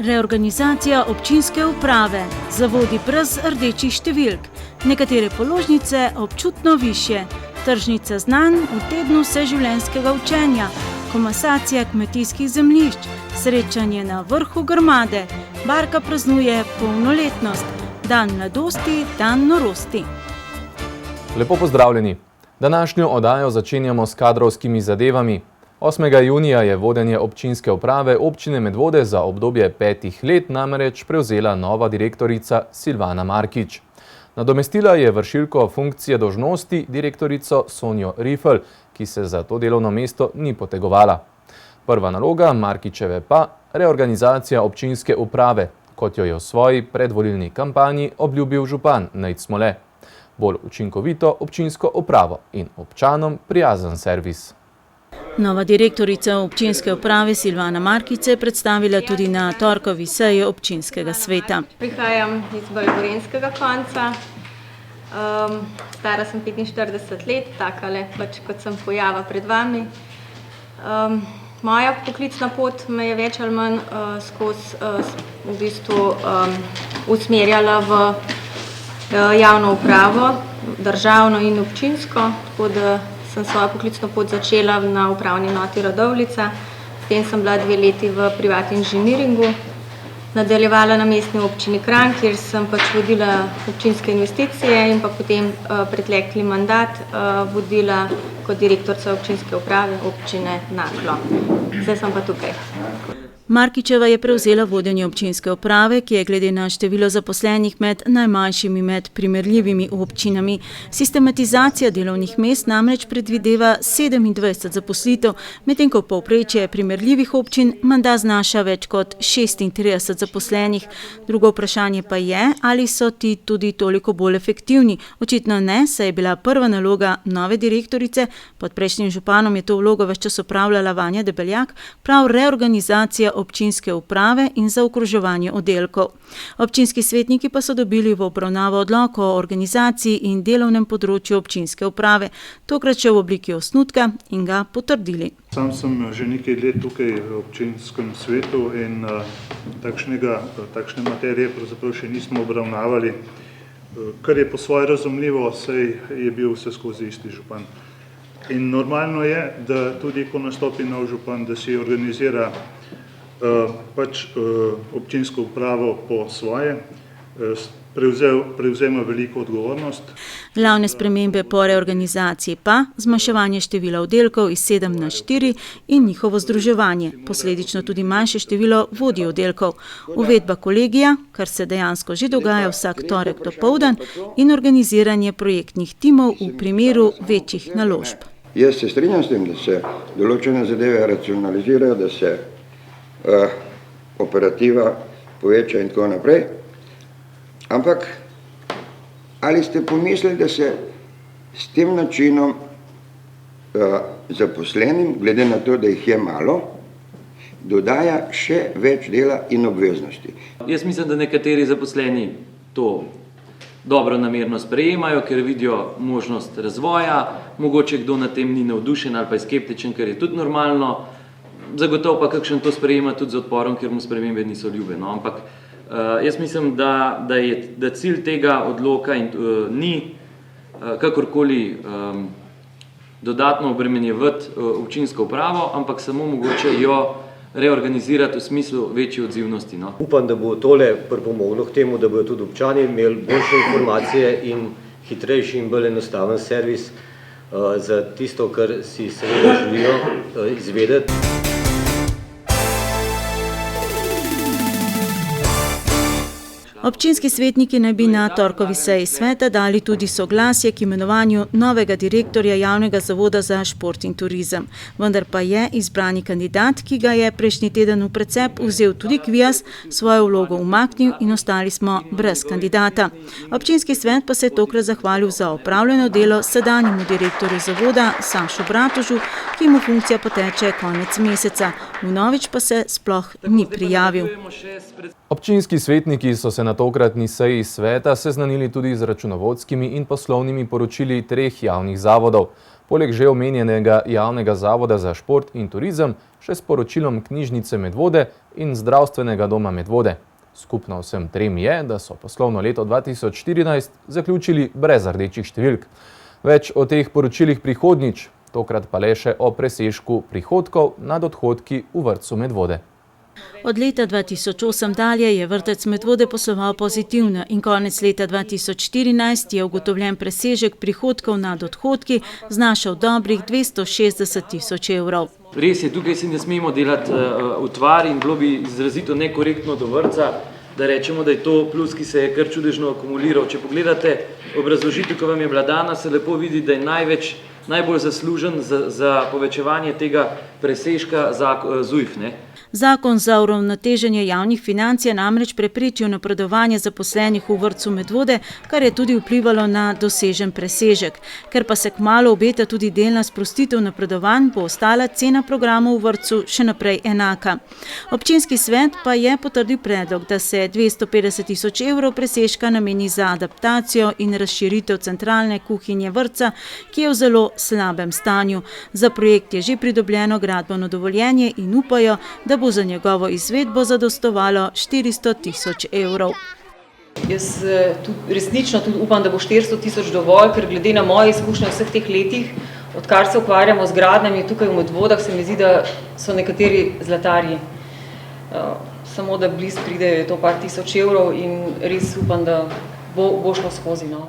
Reorganizacija občinske uprave, zavodi brez rdečih številk, nekatere položnice občutno višje, tržnica znanj v tednu vseživljenjskega učenja, komasacija kmetijskih zemljišč, srečanje na vrhu Grmade, Barka praznuje polnoletnost, dan mladosti, dan norosti. Lepo pozdravljeni. Današnjo oddajo začenjamo s kadrovskimi zadevami. 8. junija je vodenje občinske uprave občine Medvode za obdobje 5 let namreč prevzela nova direktorica Silvana Markič. Nadomestila je vršilko funkcije dolžnosti direktorico Sonjo Rifl, ki se za to delovno mesto ni potegovala. Prva naloga Markičeve pa reorganizacija občinske uprave, kot jo je v svoji predvolilni kampanji obljubil župan Nejc Smole. Bolj učinkovito občinsko upravo in občanom prijazen servis. Nova direktorica občinske uprave Silvana Markič se je predstavila tudi na torkovi seji občinskega sveta. Prihajam iz bolj gorenjskega konca, stara sem 45 let, takale pač kot sem pojava pred vami. Moja poklicna pot me je več ali manj skozi usmerjala v javno upravo, državno in občinsko, tako da sem svojo poklicno pot začela na upravni enoti Radovljica, potem sem bila 2 leti v privatnem inženiringu, nadaljevala na mestni občini Kranj, kjer sem pač vodila občinske investicije in pa potem pretekli mandat vodila kot direktorica občinske uprave občine Naklo. Zdaj sem pa tukaj. Markičeva je prevzela vodenje občinske uprave, ki je glede na število zaposlenih med najmanjšimi med primerljivimi občinami. Sistematizacija delovnih mest namreč predvideva 27 zaposlitev, medtem ko povprečje primerljivih občin menda znaša več kot 36 zaposlenih. Drugo vprašanje pa je, ali so ti tudi toliko bolj efektivni. Očitno ne, saj je bila prva naloga nove direktorice, pod prejšnjim županom je to vlogo ves čas opravljala Vanja Debeljak, prav reorganizacija občinske uprave in zaokroževanje oddelkov. Občinski svetniki pa so dobili v obravnavo odlok o organizaciji in delovnem področju občinske uprave, tokrat še v obliki osnutka, in ga potrdili. Sam sem že nekaj let tukaj v občinskem svetu in takšne materije pravzaprav še nismo obravnavali, kar je po svoje razumljivo, saj je bil vse skozi isti župan. In normalno je, da tudi ko nastopi nov župan, da si organizira občinsko upravo po svoje, prevzema veliko odgovornost. Glavne spremembe po reorganizaciji pa zmanjševanje števila oddelkov iz 7 na 4 in njihovo združevanje, posledično tudi manjše število vodij oddelkov, uvedba kolegija, kar se dejansko že dogaja vsak torek dopoldan, in organiziranje projektnih timov v primeru večjih naložb. Jaz se strinjam s tem, da se določene zadeve racionalizirajo, da se operativa poveča in tako naprej. Ampak, ali ste pomislili, da se s tem načinom zaposlenim, glede na to, da jih je malo, dodaja še več dela in obveznosti? Jaz mislim, da nekateri zaposleni to dobro namerno sprejemajo, ker vidijo možnost razvoja, mogoče kdo na tem ni navdušen ali pa je skeptičen, ker je tudi normalno, zagotovo pa kakšen to sprejema tudi z odporom, ker mu spremembe niso ljube. No? Ampak jaz mislim, da cilj tega odloka ni kakorkoli dodatno obremenjevati občinsko upravo, ampak samo mogoče jo reorganizirati v smislu večje odzivnosti. No? Upam, da bo tole pripomoglo k temu, da bodo tudi občani imeli boljše informacije in hitrejši in bolj enostaven servis za tisto, kar si seveda želijo izvedeti. Občinski svetniki naj bi na torkovi seji sveta dali tudi soglasje k imenovanju novega direktorja javnega zavoda za šport in turizem. Vendar pa je izbrani kandidat, ki ga je prejšnji teden v precep vzel tudi Kviaz, svojo vlogo umaknil in ostali smo brez kandidata. Občinski svet pa se je tokrat zahvalil za opravljeno delo sedanjemu direktorju zavoda Sašu Bratožu, ki mu funkcija poteče konec meseca. Vnovič pa se sploh ni prijavil. Občinski svetniki so se na tokratni seji sveta seznanili tudi z računovodskimi in poslovnimi poročili 3 javnih zavodov. Poleg že omenjenega javnega zavoda za šport in turizem, še s poročilom knjižnice Medvode in zdravstvenega doma Medvode. Skupno vsem 3 je, da so poslovno leto 2014 zaključili brez rdečih številk. Več o teh poročilih prihodnjič, tokrat pa le še o presežku prihodkov nad odhodki v vrtcu Medvode. Od leta 2008 dalje je vrtec Medvode posloval pozitivno in konec leta 2014 je ugotovljen presežek prihodkov nad odhodki znašal dobrih 260 tisoč evrov. Res je, tukaj si ne smemo delati utvar in bilo bi izrazito nekorektno do vrtca, da rečemo, da je to plus, ki se je kar čudežno akumuliral. Če pogledate obrazložitev, ko vam je bila dana, se lepo vidi, da je najbolj zaslužen za povečevanje tega presežka ZUJF, ne? Zakon za uravnoteženje javnih financ je namreč preprečil napredovanje zaposlenih v vrtcu Medvode, kar je tudi vplivalo na dosežen presežek. Ker pa se kmalu obeta tudi delna sprostitev napredovanj, bo ostala cena programov v vrtcu še naprej enaka. Občinski svet pa je potrdil predlog, da se 250 tisoč evrov presežka nameni za adaptacijo in razširitev centralne kuhinje vrtca, ki je v zelo slabem stanju. Za projekt je že pridobljeno gradbeno dovoljenje in upajo, da bo za njegovo izvedbo zadostovalo 400 tisoč evrov. Jaz resnično tudi upam, da bo 400 tisoč dovolj, ker glede na moje izkušnje v vseh teh letih, odkar se ukvarjamo z gradnjami tukaj v Medvodah, se mi zdi, da so nekateri zlatarji. Samo da blizu pride to par tisoč evrov in res upam, da bo šlo skozi. No.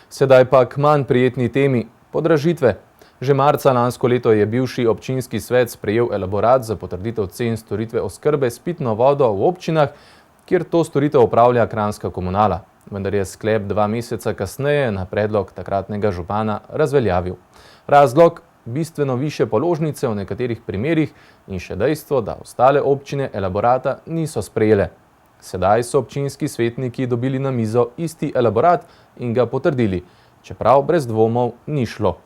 Sedaj pa k manj prijetni temi. Podražitve. Že marca lansko leto je bivši občinski svet sprejel elaborat za potrditev cen storitve oskrbe s pitno vodo v občinah, kjer to storitev opravlja Kranjska komunala. Vendar je sklep 2 meseca kasneje na predlog takratnega župana razveljavil. Razlog? Bistveno višje položnice v nekaterih primerih in še dejstvo, da ostale občine elaborata niso sprejele. Sedaj so občinski svetniki dobili na mizo isti elaborat in ga potrdili, čeprav brez dvomov ni šlo.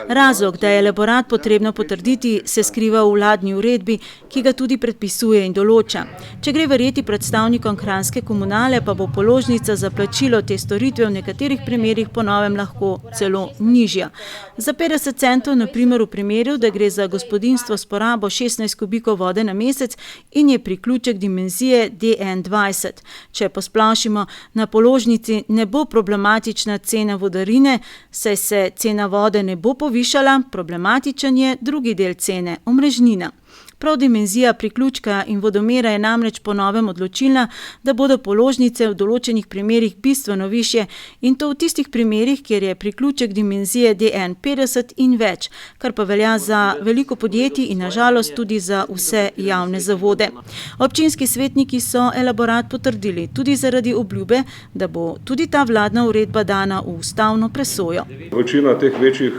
Razlog, da je elaborat potrebno potrditi, se skriva v vladni uredbi, ki ga tudi predpisuje in določa. Če gre verjeti predstavnikom Kranjske komunale, pa bo položnica za plačilo te storitve v nekaterih primerih po novem lahko celo nižja. Za 50 centov, na primer v primeru, da gre za gospodinjstvo s porabo 16 kubikov vode na mesec in je priključek dimenzije DN20. Če posplošimo, na položnici ne bo problematična cena vodarine, saj se cena vode ne bo povišala, problematičen je drugi del cene, omrežnina. Prav dimenzija priključka in vodomera je namreč po novem odločilna, da bodo položnice v določenih primerih bistveno višje in to v tistih primerih, kjer je priključek dimenzije DN50 in več, kar pa velja za veliko podjetij in nažalost tudi za vse javne zavode. Občinski svetniki so elaborat potrdili tudi zaradi obljube, da bo tudi ta vladna uredba dana v ustavno presojo. Večina teh večjih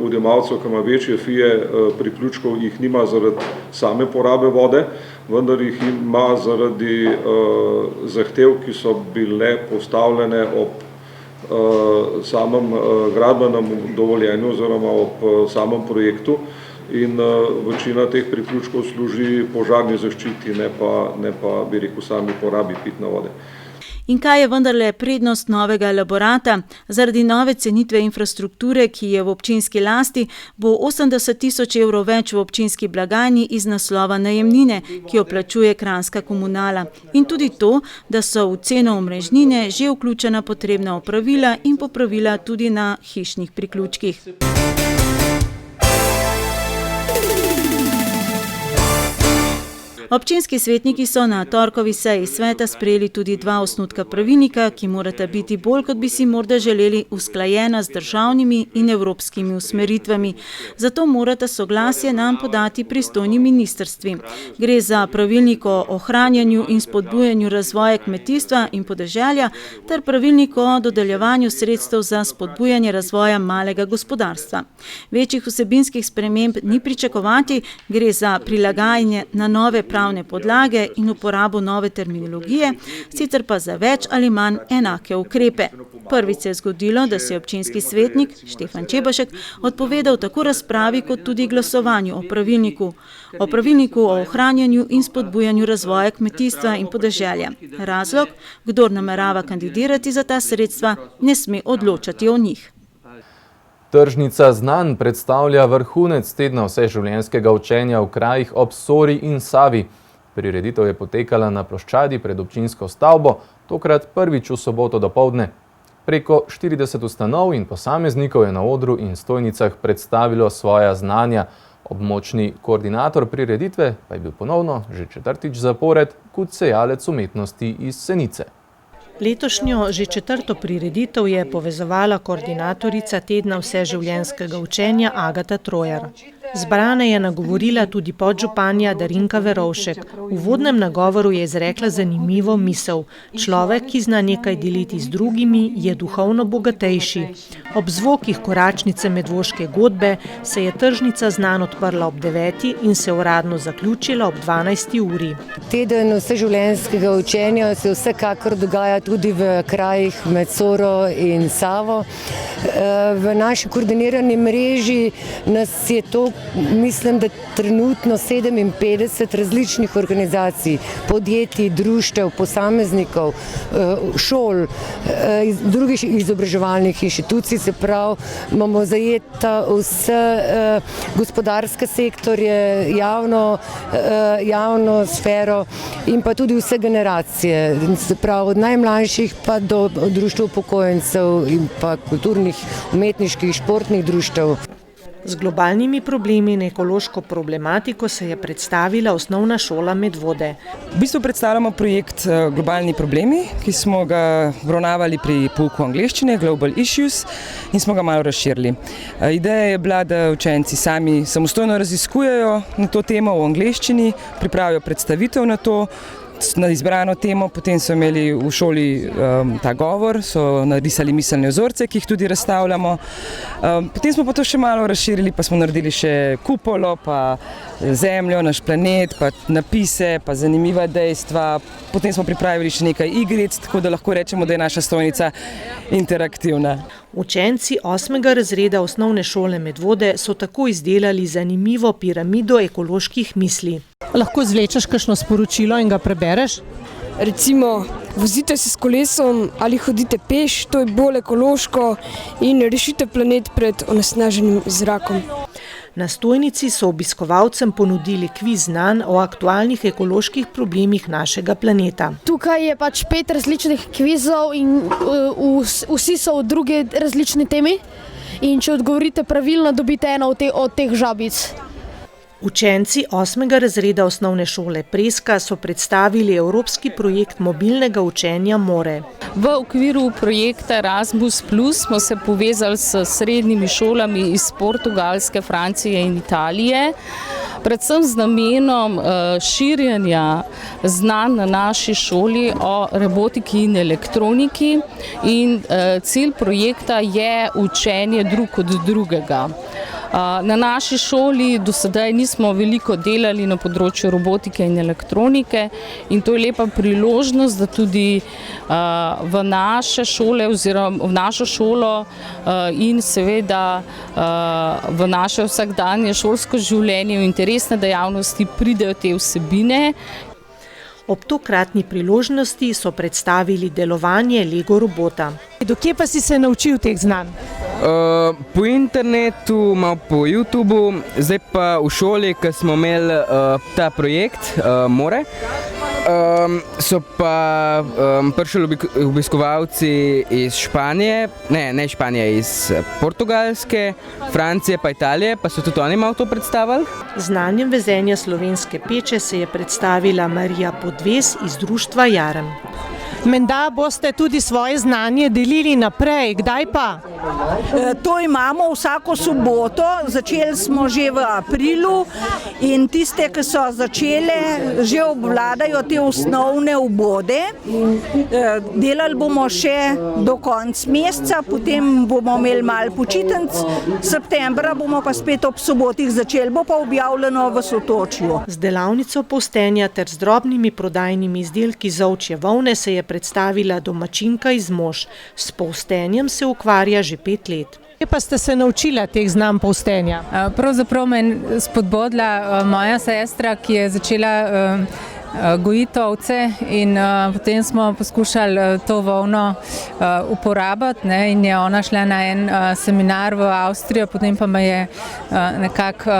odjemalcev, ki ima večje FIE priključkov, jih nima zaradi same porabe vode, vendar jih ima zaradi zahtev, ki so bile postavljene ob samem gradbenem dovoljenju oziroma ob samem projektu in večina teh priključkov služi požarni zaščiti, ne pa bi rekel sami porabi pitne vode. In kaj je vendarle prednost novega elaborata? Zaradi nove cenitve infrastrukture, ki je v občinski lasti, bo 80 tisoč evrov več v občinski blagajni iz naslova najemnine, ki jo plačuje Kranjska komunala. In tudi to, da so v ceno omrežnine že vključena potrebna opravila in popravila tudi na hišnih priključkih. Občinski svetniki so na torkovi seji sveta sprejeli tudi 2 osnutka pravilnika, ki morata biti bolj, kot bi si morda želeli, usklajena z državnimi in evropskimi usmeritvami. Zato morata soglasje nam podati pristojni ministrstvi. Gre za pravilnik o ohranjanju in spodbujanju razvoja kmetijstva in podeželja ter pravilnik o dodeljevanju sredstev za spodbujanje razvoja malega gospodarstva. Večjih vsebinskih sprememb ni pričakovati, gre za prilagajanje na nove pravne pravne podlage in uporabo nove terminologije, sicer pa za več ali manj enake ukrepe. Prvič se je zgodilo, da se je občinski svetnik Štefan Čebašek odpovedal tako razpravi kot tudi glasovanju o pravilniku. O pravilniku o ohranjanju in spodbujanju razvoja kmetijstva in podeželja. Razlog, kdor namerava kandidirati za ta sredstva, ne sme odločati o njih. Tržnica znanj predstavlja vrhunec tedna vseživljenjskega učenja v krajih ob Sori in Savi. Prireditev je potekala na ploščadi pred občinsko stavbo, tokrat prvič v soboto dopoldne. Preko 40 ustanov in posameznikov je na odru in stojnicah predstavilo svoja znanja. Območni koordinator prireditve pa je bil ponovno, že 4. zapored, kot sejalec umetnosti iz Senice. Letošnjo že 4. prireditev je povezovala koordinatorica tedna vseživljenjskega učenja Agata Trojar. Zbrane je nagovorila tudi podžupanja Darinka Verovšek. V uvodnem nagovoru je izrekla zanimivo misel. Človek, ki zna nekaj deliti z drugimi, je duhovno bogatejši. Ob zvokih koračnice Medvoške godbe se je tržnica znanj odprla ob 9. in se uradno zaključila ob 12. uri. Teden vseživljenjskega učenja se vsekakor dogaja tudi v krajih med Soro in Savo. V naši koordinirani mreži nas je to, mislim, da trenutno 57 različnih organizacij, podjetij, društev, posameznikov, šol, drugih izobraževalnih inštitucij, se pravi, imamo zajeta vse gospodarske sektorje, javno sfero in pa tudi vse generacije, se pravi, od najmlajših pa do društev upokojencev in pa kulturnih, umetniških, športnih društev. Z globalnimi problemi in ekološko problematiko se je predstavila osnovna šola Medvode. V bistvu predstavljamo projekt Globalni problemi, ki smo ga obravnavali pri pouku angleščine, Global Issues, in smo ga malo razširili. Ideja je bila, da učenci sami samostojno raziskujejo na to temo v angleščini, pripravijo predstavitev na izbrano temo, potem so imeli v šoli ta govor, so narisali miselne vzorce, ki jih tudi razstavljamo. Potem smo pa to še malo razširili, pa smo naredili še kupolo, pa zemljo, naš planet, pa napise, pa zanimiva dejstva. Potem smo pripravili še nekaj igric, tako da lahko rečemo, da je naša stojnica interaktivna. Učenci 8. razreda osnovne šole Medvode so tako izdelali zanimivo piramido ekoloških misli. Lahko zvlečeš kakšno sporočilo in ga prebereš? Recimo, vozite se s kolesom ali hodite peš, to je bolj ekološko, in rešite planet pred onesnaženim zrakom. Na stojnici so obiskovalcem ponudili kviz znanj o aktualnih ekoloških problemih našega planeta. Tukaj je 5 različnih kvizov in vsi so o druge različne temi. In če odgovorite pravilno, dobite eno od teh žabic. Učenci 8. razreda osnovne šole Preska so predstavili evropski projekt mobilnega učenja More. V okviru projekta Erasmus Plus smo se povezali s srednjimi šolami iz Portugalske, Francije in Italije, predvsem z namenom širjenja znanj na naši šoli o robotiki in elektroniki, in cilj projekta je učenje drug od drugega. Na naši šoli do sedaj nismo veliko delali na področju robotike in elektronike, in to je lepa priložnost, da tudi v naše šole oziroma v našo šolo in seveda v naše vsakdanje šolsko življenje v interesne dejavnosti pridejo te vsebine. Ob tokratni priložnosti so predstavili delovanje Lego robota. Do kje pa si se naučil teh znanj? Po internetu, malo po YouTubu, zdaj pa v šoli, ko smo imeli ta projekt More, so pa prišli obiskovalci iz Španije, ne Španije, iz Portugalske, Francije pa Italije, pa so tudi oni malo to predstavili. Znanjem vezenja slovenske peče se je predstavila Marija Podves iz društva Jarem. Menda boste tudi svoje znanje delili naprej, kdaj pa? To imamo vsako soboto, začeli smo že v aprilu in tiste, ki so začele, že obvladajo te osnovne ubode. Delali bomo še do konca meseca, potem bomo imeli malo počitnic, septembra bomo pa spet ob sobotih začeli, bo pa objavljeno v Sotočju. Z delavnico polstenja ter z drobnimi prodajnimi izdelki z ovčje volne se je predstavila domačinka iz Mož. S polstenjem se ukvarja že 5 let. Kje pa ste se naučila teh znamk polstenja? Pravzaprav me je spodbudila moja sestra, ki je začela gojiti ovce in potem smo poskušali to volno uporabiti, in je ona šla na en seminar v Avstrijo, potem pa me je nekako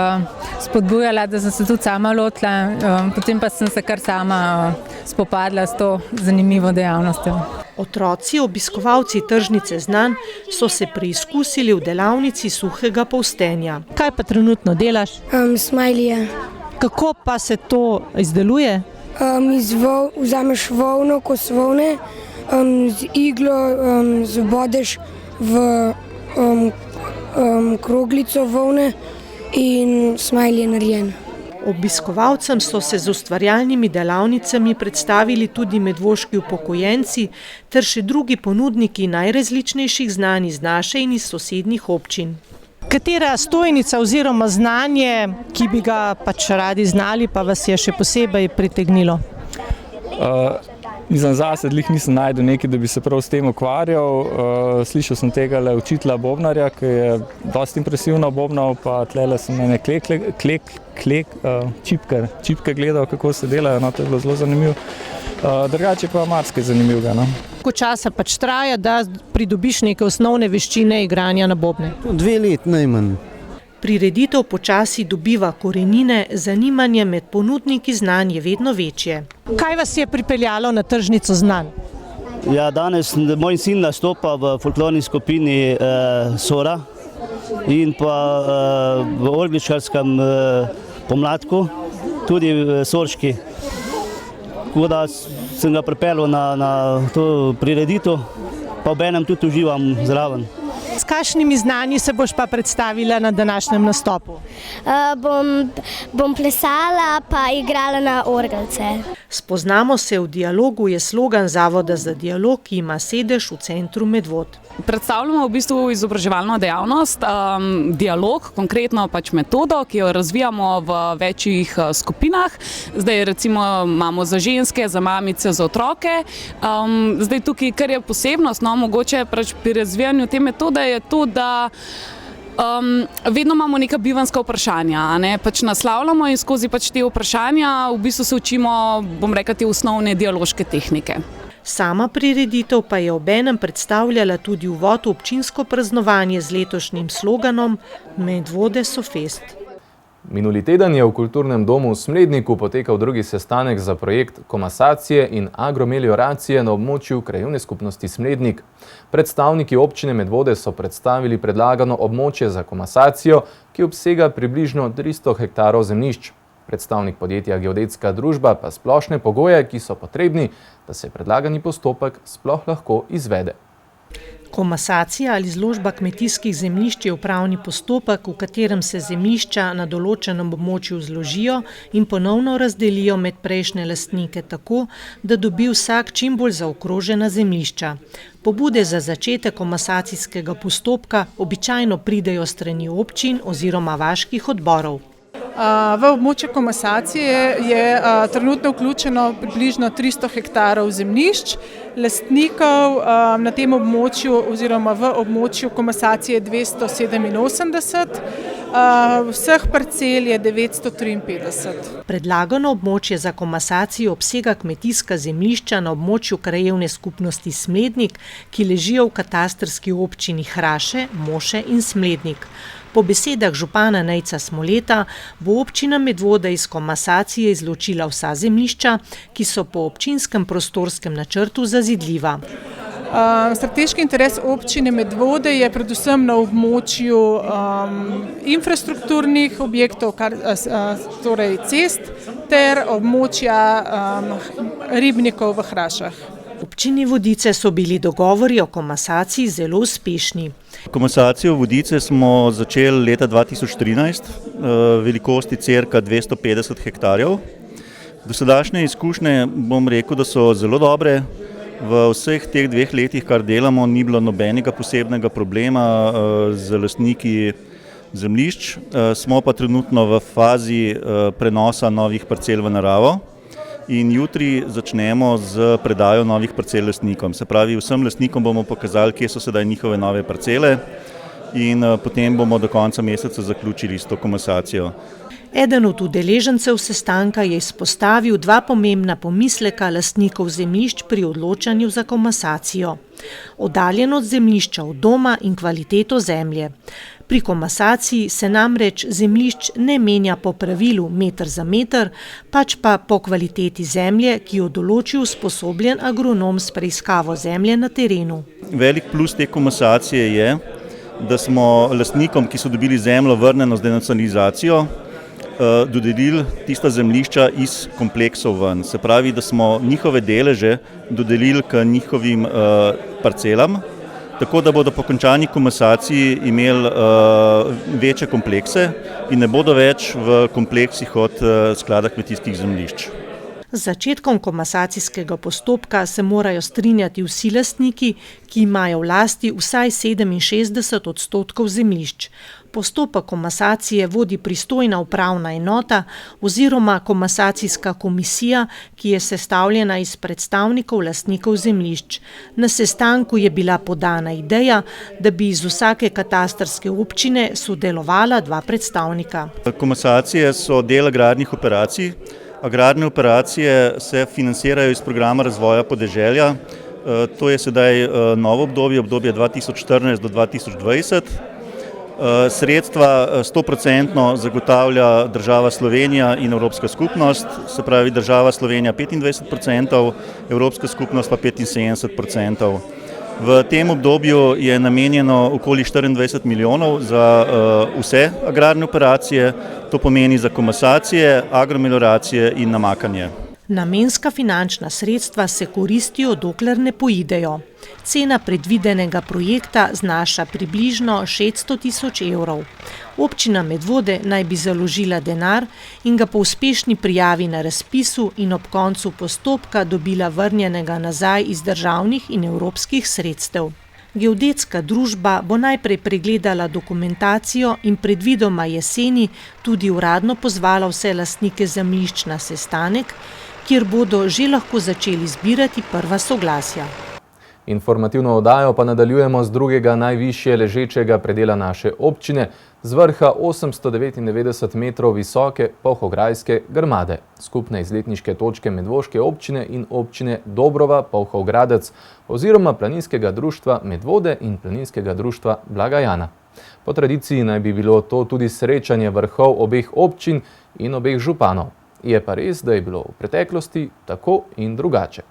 spodbujala, da sem se tudi sama lotila, potem pa sem se kar sama spopadla s to zanimivo dejavnostjo. Otroci, obiskovalci tržnice znanj so se preizkusili v delavnici suhega polstenja. Kaj pa trenutno delaš? Smajlije. Kako pa se to izdeluje? Vzameš volno, kos volne, z iglo zabodeš v kroglico volne in smajl je narejen. Obiskovalcem so se z ustvarjalnimi delavnicami predstavili tudi medvoški upokojenci ter še drugi ponudniki najrazličnejših znanj iz naše in iz sosednjih občin. Katera stojnica oziroma znanje, ki bi ga pač radi znali, pa vas je še posebej pritegnilo? Zase nisem našel nekaj, da bi se prav s tem ukvarjal. Slišal sem tega učitelja bobnarja, ki je dosti impresivno bobnal, pa tlele sem ene čipke gledal, kako se delajo, to je bilo zelo zanimivo. Drugače pa marsikaj zanimivega. Koliko časa pač traja, da pridobiš neke osnovne veščine igranja na bobne? 2 let najmanj. Prireditev počasi dobiva korenine, zanimanje med ponudniki znanj je vedno večje. Kaj vas je pripeljalo na tržnico znanj? Ja, danes moj sin nastopa v folklorni skupini Sora in pa v orgličarskem pomladku, tudi v Sorški. Tako da sem ga pripeljal na to prireditev, pa obenem tudi uživam zraven. S kakšnimi znanji se boš pa predstavila na današnjem nastopu? Bom plesala pa igrala na orgelce. Spoznamo se v dialogu je slogan Zavoda za dialog, ki ima sedež v centru Medvod. Predstavljamo v bistvu izobraževalno dejavnost, dialog, konkretno pač metodo, ki jo razvijamo v večjih skupinah. Zdaj recimo imamo za ženske, za mamice, za otroke. Zdaj tukaj, kar je posebnost, mogoče pri razvijanju te metode je to, da vedno imamo neka bivanjska vprašanja, pač naslavljamo in skozi pač te vprašanja v bistvu se učimo, bom rekla, te osnovne dialoške tehnike. Sama prireditev pa je obenem predstavljala tudi uvod v občinsko praznovanje z letošnjim sloganom Medvode so fest. Minuli teden je v Kulturnem domu v Smledniku potekal drugi sestanek za projekt komasacije in agromelioracije na območju krajevne skupnosti Smlednik. Predstavniki občine Medvode so predstavili predlagano območje za komasacijo, ki obsega približno 300 hektarov zemljišč. Predstavnik podjetja Geodetska družba pa splošne pogoje, ki so potrebni, da se predlagani postopek sploh lahko izvede. Komasacija ali zložba kmetijskih zemljišč je upravni postopek, v katerem se zemljišča na določenem območju zložijo in ponovno razdelijo med prejšnje lastnike tako, da dobi vsak čim bolj zaokrožena zemljišča. Pobude za začetek komasacijskega postopka običajno pridejo strani občin oziroma vaških odborov. V območje komasacije je trenutno vključeno približno 300 hektarov zemljišč, lastnikov na tem območju oziroma v območju komasacije 287, vseh parcel je 953. Predlagano območje za komasacijo obsega kmetijska zemljišča na območju krajevne skupnosti Smlednik, ki ležijo v katastrski občini Hraše, Moše in Smlednik. Po besedah župana Nejca Smoleta bo občina Medvode iz komasacije izločila vsa zemljišča, ki so po občinskem prostorskem načrtu zazidljiva. Strateški interes občine Medvode je predvsem na območju infrastrukturnih objektov, torej cest, ter območja ribnikov v Hrašah. V občini Vodice so bili dogovori o komasaciji zelo uspešni. Komasacijo Vodice smo začeli leta 2013, velikosti cirka 250 hektarjev. Dosedajšnje izkušnje, bom rekel, da so zelo dobre. V vseh teh 2 letih, kar delamo, ni bilo nobenega posebnega problema z lastniki zemljišč. Smo pa trenutno v fazi prenosa novih parcel v naravo in jutri začnemo z predajo novih parcel lastnikom. Se pravi, vsem lastnikom bomo pokazali, kje so sedaj njihove nove parcele in potem bomo do konca meseca zaključili s to komasacijo. Eden od udeležencev sestanka je izpostavil 2 pomembna pomisleka lastnikov zemljišč pri odločanju za komasacijo. Oddaljenost zemljišča od doma in kvaliteto zemlje. Pri komasaciji se namreč zemljišč ne menja po pravilu meter za meter, pač pa po kvaliteti zemlje, ki jo določi usposobljen agronom s preiskavo zemlje na terenu. Velik plus te komasacije je, da smo lastnikom, ki so dobili zemljo vrnjeno z denacionalizacijo, dodelili tista zemljišča iz kompleksov ven. Se pravi, da smo njihove deleže dodelili k njihovim parcelam, tako da bodo po končani komasaciji imeli večje komplekse in ne bodo več v kompleksih od sklada kmetijskih zemljišč. Z začetkom komasacijskega postopka se morajo strinjati vsi lastniki, ki imajo v lasti vsaj 67% zemljišč. Postopek komasacije vodi pristojna upravna enota oziroma komasacijska komisija, ki je sestavljena iz predstavnikov lastnikov zemljišč. Na sestanku je bila podana ideja, da bi iz vsake katastrske občine sodelovala 2 predstavnika. Komasacije so del agrarnih operacij. Agrarne operacije se financirajo iz programa razvoja podeželja. To je sedaj novo obdobje 2014 do 2020. Sredstva 100% zagotavlja država Slovenija in Evropska skupnost, se pravi država Slovenija 25%, Evropska skupnost pa 75%. V tem obdobju je namenjeno okoli 24 milijonov za vse agrarne operacije, to pomeni za komasacije, agromelioracije in namakanje. Namenska finančna sredstva se koristijo, dokler ne poidejo. Cena predvidenega projekta znaša približno 600 000 evrov. Občina Medvode naj bi založila denar in ga po uspešni prijavi na razpisu in ob koncu postopka dobila vrnjenega nazaj iz državnih in evropskih sredstev. Geodetska družba bo najprej pregledala dokumentacijo in predvidoma jeseni tudi uradno pozvala vse lastnike zemljišč na sestanek, kjer bodo že lahko začeli zbirati prva soglasja. Informativno oddajo pa nadaljujemo z drugega najvišje ležečega predela naše občine, z vrha 899 metrov visoke Polhograjske grmade, skupne izletniške točke Medvoške občine in občine Dobrova Polhogradec oziroma Planinskega društva Medvode in Planinskega društva Blagajana. Po tradiciji naj bi bilo to tudi srečanje vrhov obeh občin in obeh županov. Je pa res, da je bilo v preteklosti tako in drugače.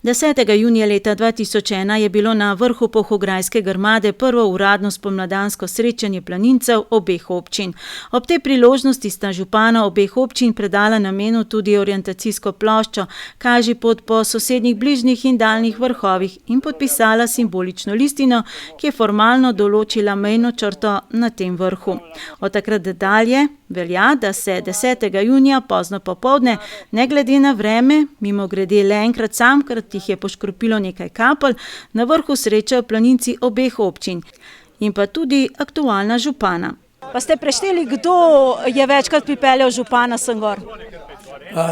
10. junija leta 2001 je bilo na vrhu Polhograjske grmade prvo uradno spomladansko srečanje planincev obeh občin. Ob tej priložnosti sta župana obeh občin predala namenu tudi orientacijsko ploščo, kaži pot po sosednjih bližnjih in daljnih vrhovih in podpisala simbolično listino, ki je formalno določila mejno črto na tem vrhu. Od takrat dalje velja, da se 10. junija pozno popoldne, ne glede na vreme, mimogrede le enkrat samkrat jih je poškropilo nekaj kapelj, na vrhu srečajo planinci obeh občin in pa tudi aktualna župana. Pa ste prešteli, kdo je večkrat pripeljal župana sem gor?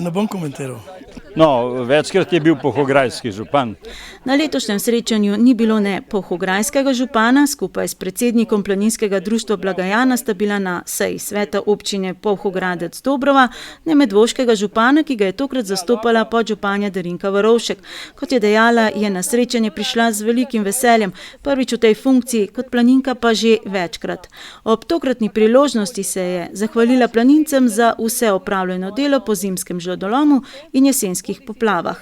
Ne bom komentiral. No, večkrat je bil polhograjski župan. Na letošnjem srečanju ni bilo ne polhograjskega župana, skupaj s predsednikom Planinskega društva Blagajana sta bila na seji sveta občine Polhogradec Dobrova, ne medvoškega župana, ki ga je tokrat zastopala podžupanja Darinka Varovšek. Kot je dejala, je na srečanje prišla z velikim veseljem, prvič v tej funkciji, kot planinka pa že večkrat. Ob tokratni priložnosti se je zahvalila planincem za vse opravljeno delo po zimskem žledolomu in jesenskem lanskih poplavah.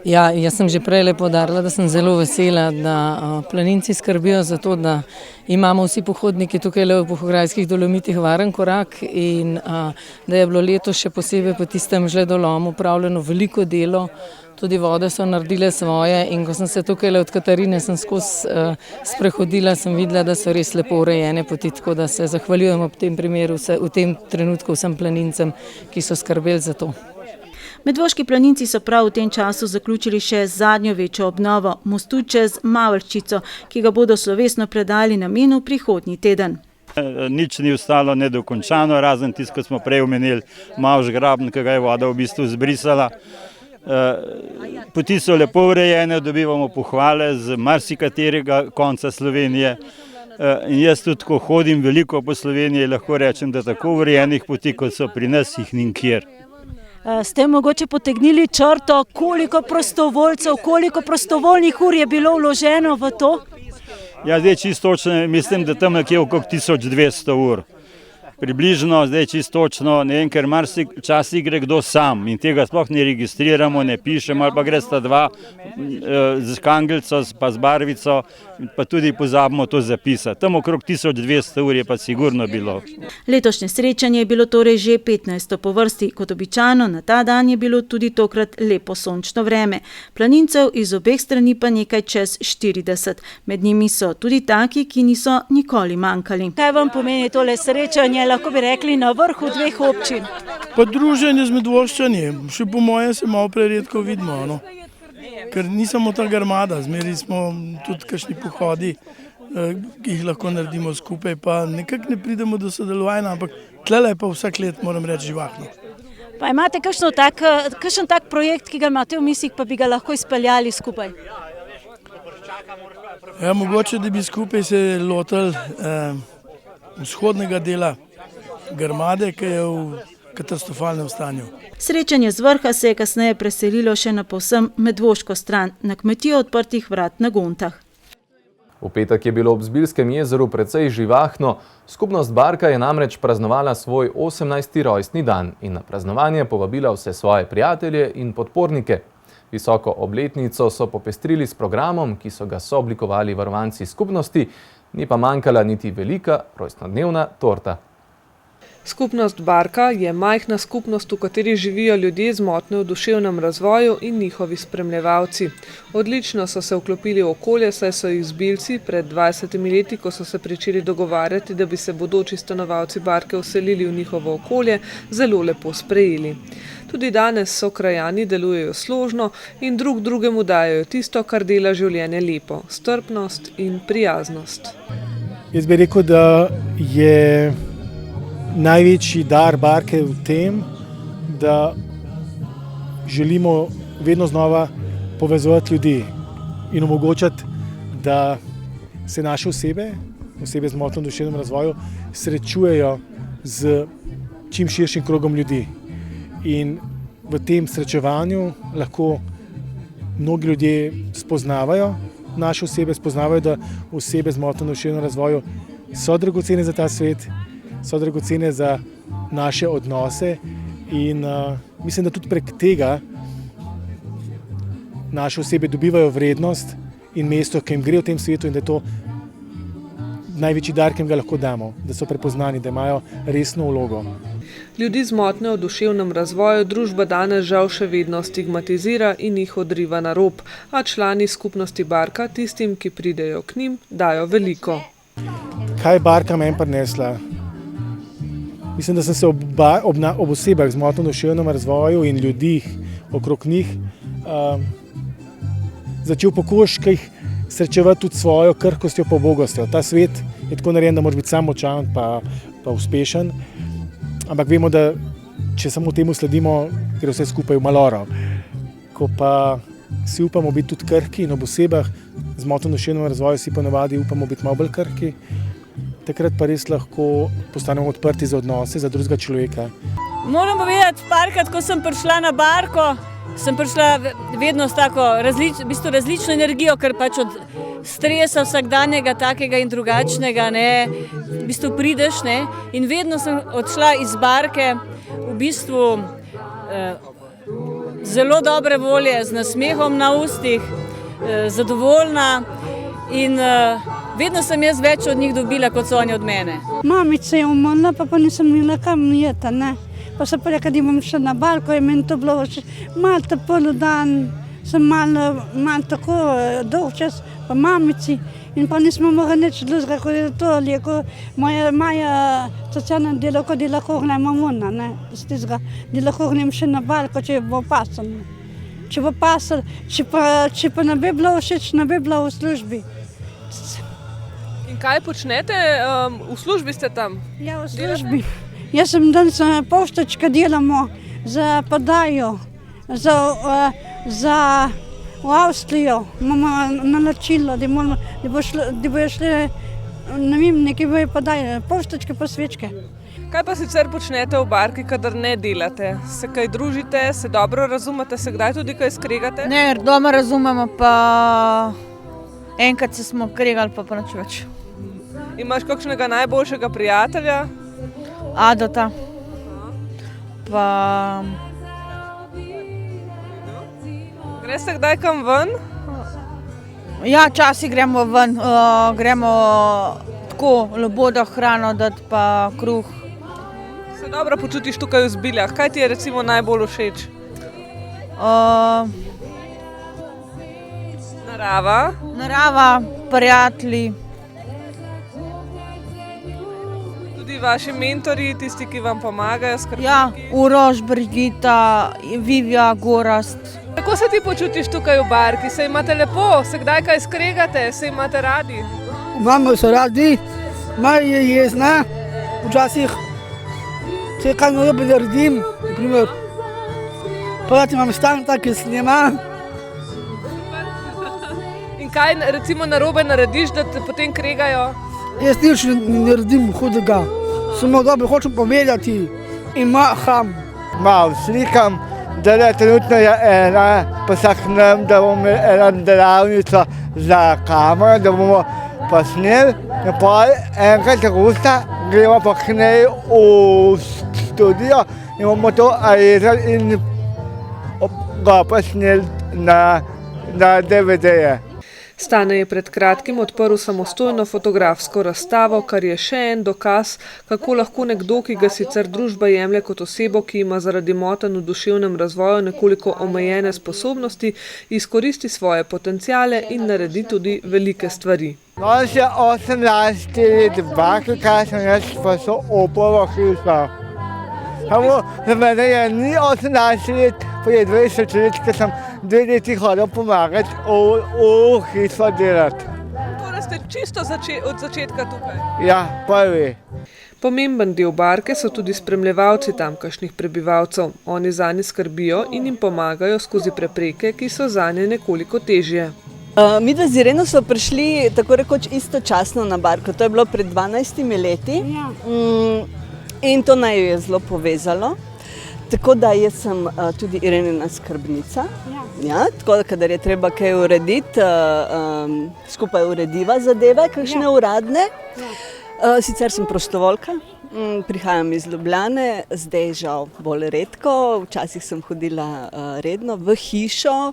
Ja, jaz sem že prej poudarila, da sem zelo vesela, da planinci skrbijo za to, da imamo vsi pohodniki tukaj v Pohorajskih Dolomitih varen korak in da je bilo letos še posebej po tistem žledolomu opravljeno veliko delo. Tudi vode so naredile svoje in ko sem se tukaj od Katarine skozi sprehodila, sem videla, da so res lepo urejene poti, tako da se zahvaljujemo v tem primeru, v tem trenutku vsem planincem, ki so skrbeli za to. Medvoški planinci so prav v tem času zaključili še zadnjo večjo obnovo mostu čez Mavrčico, ki ga bodo slovesno predali namenu prihodnji teden. Nič ni ostalo nedokončano, razen tisto, ko smo prej omenili Mavž graben, ki ga je voda v bistvu zbrisala. Poti so lepo urejene, dobivamo pohvale z marsikaterega konca Slovenije. In jaz tudi, ko hodim veliko po Sloveniji, lahko rečem, da tako urejenih poti, kot so pri nas, jih nikjer. Ste mogoče potegnili črto, koliko prostovoljcev, koliko prostovoljnih ur je bilo vloženo v to? Ja, zdaj čisto točno, mislim, da tam nekje okrog 1200 ur. Približno, zdaj čisto točno, ne vem, ker včasih gre kdo sam in tega sploh ne registriramo, ne pišemo, ali pa gre sta dva z kangelco pa z barvico, pa tudi pozabimo to zapisati. Tam okrog 1200 ur je pa sigurno bilo. Letošnje srečanje je bilo torej že 15. po vrsti. Kot običajno, na ta dan je bilo tudi tokrat lepo sončno vreme. Planincev iz obeh strani pa nekaj čez 40. Med njimi so tudi taki, ki niso nikoli manjkali. Kaj vam pomeni tole srečanje, lahko bi rekli, na vrhu dveh občin? Pa druženje z Medvoščani, še po moje se malo preredko vidimo, ker nismo ta armada, zmeri smo tudi kakšni pohodi, ki jih lahko naredimo skupaj, pa nekako ne pridemo do sodelovanja, ampak tlele pa vsak let, moram reči, živahno. Pa imate kakšen tak projekt, ki ga imate v mislih, pa bi ga lahko izpeljali skupaj? Ja, mogoče, da bi skupaj se lotili vzhodnega dela Grmade, ki je v katastrofalnem stanju. Srečanje z vrha se je kasneje preselilo še na povsem medvoško stran, na kmetijo odprtih vrat na Gontah. V petek je bilo ob Zbiljskem jezeru precej živahno. Skupnost Barka je namreč praznovala svoj 18. rojstni dan in na praznovanje povabila vse svoje prijatelje in podpornike. Visoko obletnico so popestrili s programom, ki so ga sooblikovali varovanci skupnosti, ni pa manjkala niti velika rojstnodnevna torta. Skupnost Barka je majhna skupnost, v kateri živijo ljudje z motnjo v duševnem razvoju in njihovi spremljevalci. Odlično so se vklopili v okolje, saj so jih Zbiljci pred 20 leti, ko so se pričeli dogovarjati, da bi se bodoči stanovalci Barke vselili v njihovo okolje, zelo lepo sprejeli. Tudi danes so krajani delujejo složno in drug drugemu dajo tisto, kar dela življenje lepo, strpnost in prijaznost. Jaz bi rekel, da je največji dar Barke v tem, da želimo vedno znova povezovati ljudi in omogočati, da se naše osebe z motnjo v duševnem razvoju, srečujejo z čim širšim krogom ljudi. In v tem srečevanju lahko mnogi ljudje spoznavajo naše osebe, spoznavajo, da osebe z motnjo v duševnem razvoju so dragocene za ta svet, so dragocene za naše odnose in mislim, da tudi prek tega naše osebe dobivajo vrednost in mesto, ki jim gre v tem svetu in da je to največji dar, ki jim ga lahko damo, da so prepoznani, da imajo resno vlogo. Ljudi z motnjo v duševnem razvoju družba danes žal še vedno stigmatizira in jih odriva na rob, a člani skupnosti Barka tistim, ki pridejo k njim, dajo veliko. Kaj je Barka meni prinesla? Mislim, da sem se ob osebah z motnjo v duševnem razvoju in ljudih okrog njih začel po koških srečevati tudi svojo krhkostjo pa ubogostjo. Ta svet je tako narejen, da moraš biti sam močan pa uspešen, ampak vemo, da če samo temu sledimo, gre vse skupaj v maloro. Ko pa si upamo biti tudi krhki in ob osebah z motnjo v duševnem razvoju si pa navadi upamo biti malo bolj krhki, takrat pa res lahko postanemo odprti za odnose, za drugega človeka. Moram povedati, parkrat, ko sem prišla na Barko, sem prišla vedno s tako različno energijo, ker pač od stresa vsakdanjega takega in drugačnega v bistvu prideš in vedno sem odšla iz Barke v bistvu zelo dobre volje, z nasmehom na ustih, zadovoljna in vedno sem jaz več od njih dobila, kot so oni od mene. Mamica je umrla, pa nisem imela kam jeti, ne. Pa sem pa rekla, da imam še na barko in meni to bilo še malo ta prvi dan, sem malo tako dolg čas pa mamici in pa nismo mogli nič drugega, kot je to, ko moja socialna delavka dela kuhne mamuna, ne, z tistega, da kuhnem še na barko, če bo pasal. Če bo pasal, če pa ne bi bilo všeč, ne bi bilo v službi. In kaj počnete? V službi ste tam? Ja, v službi. Jaz sem danes poštačka delamo za podajo, za v Avstrijo. Imamo naročilo, da bojo šli, ne vem, nekaj bojo podajo, poštačke pa svečke. Kaj pa sicer počnete v barki, kadar ne delate? Se kaj družite, se dobro razumete, se kdaj tudi kaj skregate? Ne, doma razumemo, pa enkrat se smo kregali, pa nič več. Imaš kakšnega najboljšega prijatelja? Adota. Pa... Greste kdaj kam ven? Ja, včasih gremo ven, gremo tako, lobodo hrano dati pa kruh. Se dobro počutiš tukaj v Zbiljah? Kaj ti je recimo najbolj všeč? Narava? Narava, prijatelji. Tudi vaši mentori, tisti, ki vam pomagajo, skrbniki? Ja, Uroš, Brigita, Vivja, Gorast. Kako se ti počutiš tukaj v barki? Se imate lepo? Se kdaj kaj skregate? Se imate radi? Imamo se radi, malo je jezna, včasih se kaj narobe naredim, na primer, pa da imam stan tak, ki snema. In kaj recimo narobe narediš, da te potem kregajo? Jaz nič ne naredim hudega, samo dobro hočem povedati in maham. Malo slikam, da je trenutno ena, pa saknem, da bomo ena delavnica za kamero, da bomo pa sneli. In pa enkrat augusta gremo pa k njej v studio in bomo to arirali in ga pa sneli na DVD-je. Stane je pred kratkim odprl samostojno fotografsko razstavo, kar je še en dokaz, kako lahko nekdo, ki ga sicer družba jemlje kot osebo, ki ima zaradi motenj v duševnem razvoju nekoliko omejene sposobnosti, izkoristi svoje potenciale in naredi tudi velike stvari. On še 18 let baki, kaj sem jaz pa so Opovo hiša. Samo za mene je ni 18 let, pa je 20 let, ker sem 2 leti hodil pomagati v hišo delati. Torej ste čisto od začetka tukaj? Ja, prvi. Pomemben del barke so tudi spremljevalci tamkajšnjih prebivalcev. Oni zanje skrbijo in jim pomagajo skozi prepreke, ki so zanje nekoliko težje. Midva z Ireno so prišli tako rekoč istočasno na barko, to je bilo pred 12 leti in to naju je zelo povezalo. Tako da jaz sem tudi Irenina skrbnica, tako da kadar je treba kaj urediti, skupaj urediva zadeve, kakšne uradne. Sicer sem prostovoljka, prihajam iz Ljubljane, zdaj žal bolj redko, včasih sem hodila redno v hišo,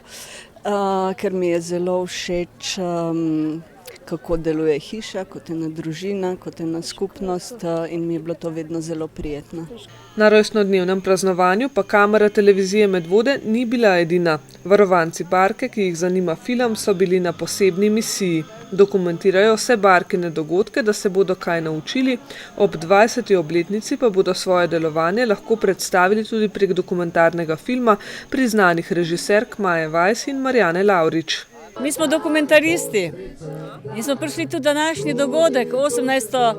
ker mi je zelo všeč, kako deluje hiša, kot ena družina, kot ena skupnost in mi je bilo to vedno zelo prijetno. Na rojstnodnevnem praznovanju pa kamera televizije Medvode ni bila edina. Varovanci barke, ki jih zanima film, so bili na posebni misiji. Dokumentirajo vse barkine dogodke, da se bodo kaj naučili, ob 20. obletnici pa bodo svoje delovanje lahko predstavili tudi prek dokumentarnega filma priznanih režiserk Maje Vajs in Marjane Lavrič. Mi smo dokumentaristi in smo prišli tudi današnji dogodek, 18.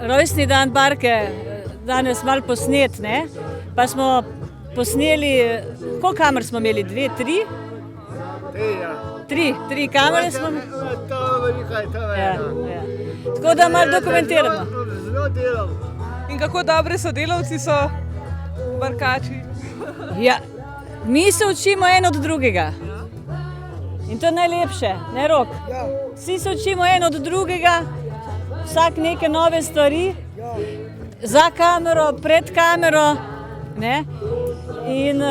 rojstni dan barke, danes malo posnet, ne? Pa smo posneli, koliko kamer smo imeli, 2, 3? 3 kamere smo imeli. Tako da malo dokumentiramo. In kako dobri sodelavci so barkači? Ja, mi se učimo en od drugega. In to je najlepše, ne Rok? Vsi se učimo en od drugega, vsak neke nove stvari, za kamero, pred kamero, ne? In